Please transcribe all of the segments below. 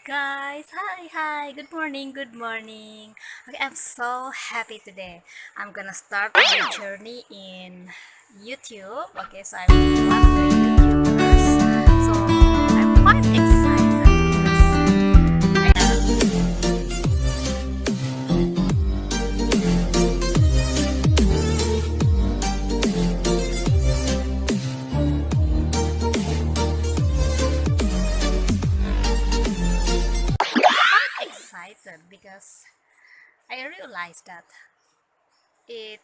Guys, hi, good morning, good morning. Okay, I'm so happy today. I'm gonna start my journey in YouTube. Okay, so I'm one of the YouTubers. So I'm quite excited because I realized that it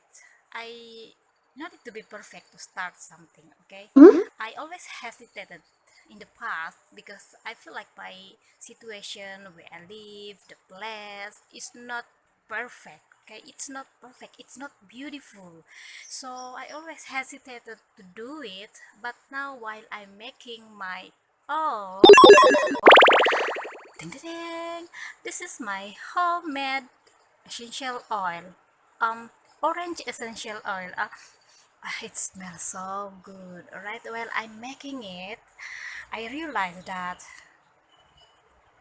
I not it to be perfect to start something. Okay, I always hesitated in the past because I feel like my situation where I live, the place is not perfect. Okay, it's not perfect, it's not beautiful, so I always hesitated to do it. But now while I'm making my own, ding, ding, ding, this is my homemade essential oil, um orange essential oil. It smells so good. Right while I'm making it, I realized that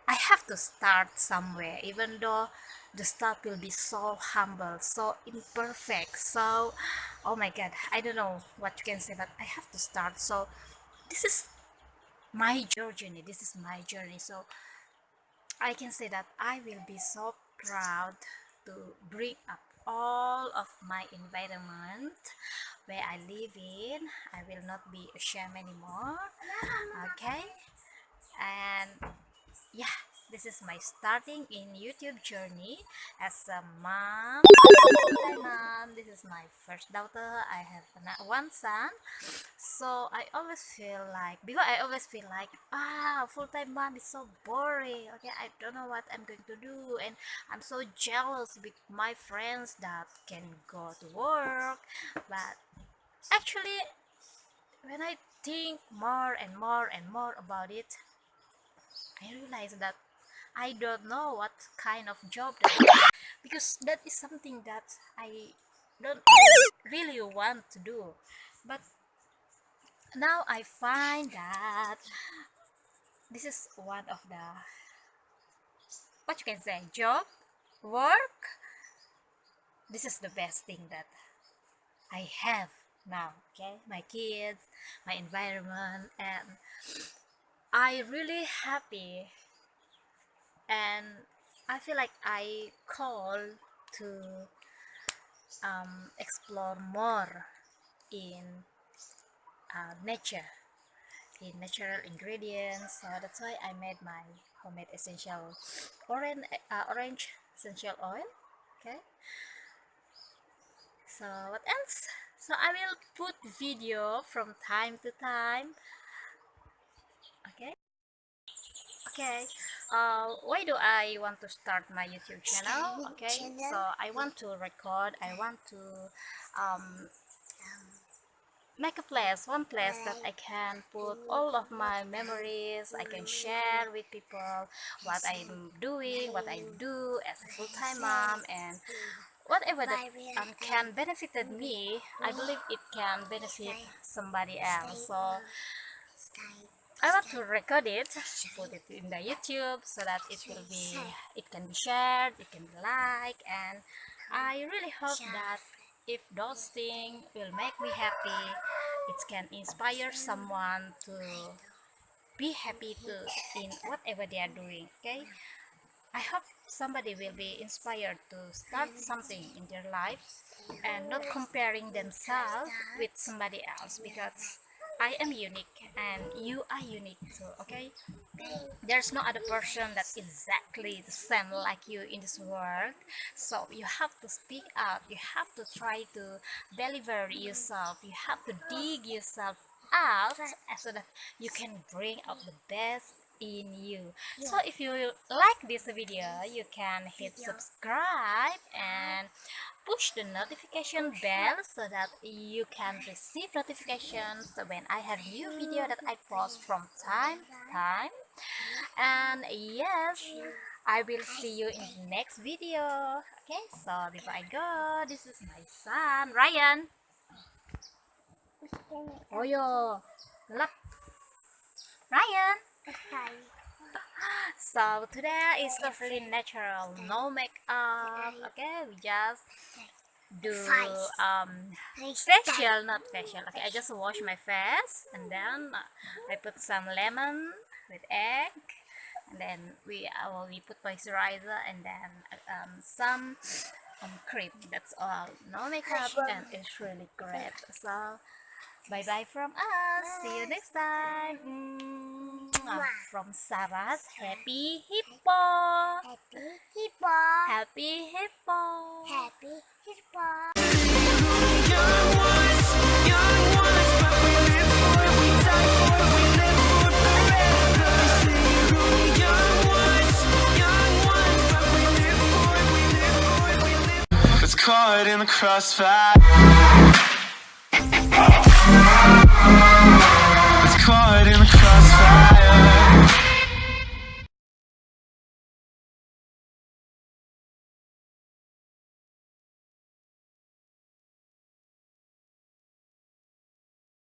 I have to start somewhere, even though the start will be so humble, so imperfect, so oh my god, I don't know what you can say, but I have to start. So this is my journey, so I can say that I will be so proud to bring up all of my environment where I live in. I will not be ashamed anymore. Okay, and yeah, this is my starting in YouTube journey as a mom, full-time mom. This is my first daughter. I have one son. So I always feel like, because I always feel like, full-time mom is so boring. Okay, I don't know what I'm going to do, and I'm so jealous with my friends that can go to work. But actually, when I think more and more and more about it, I realize that I don't know what kind of job that because that is something that I don't really want to do. But now I find that this is one of the, what you can say, job, work. This is the best thing that I have now. Okay, my kids, my environment, and I really happy, and I feel like I call to explore more in nature, in natural ingredients. So that's why I made my homemade essential orange essential oil. Okay, so what else? So I will put video from time to time. Okay, okay. Why do I want to start my YouTube channel? Okay, so I want to record, I want to um, make a place, one place that I can put all of my memories. I can share with people what I'm doing, what I do as a full-time mom, and whatever that can benefited me, I believe it can benefit somebody else. So I want to record it, put it in the YouTube so that it can be shared, it can be liked, and I really hope that if those things will make me happy, it can inspire someone to be happy too in whatever they are doing. Okay, I hope somebody will be inspired to start something in their life and not comparing themselves with somebody else, because I am unique and you are unique too. Okay, there's no other person that's exactly the same like you in this world. So you have to speak out, you have to try to deliver yourself, you have to dig yourself out so that you can bring out the best in you. So if you like this video, you can hit subscribe and push the notification bell so that you can receive notifications when I have new video that I post from time to time. And yes, I will see you in the next video. Okay, so before I go, this is my son Ryan. Oyo, lap Ryan. So today is totally natural, no makeup. Okay, we just do facial, not facial. Okay, I just wash my face and then I put some lemon with egg, and then we put moisturizer and then some cream. That's all. No makeup, and it's really great. So bye bye from us. See you next time. From Sarah's Happy Hippo. Happy Hippo. Happy Hippo. Happy Hippo. Young ones, but we live for it, we die for it, we live for forever. Young ones, but we live for it, we live for it, we live. It's caught in the crossfire.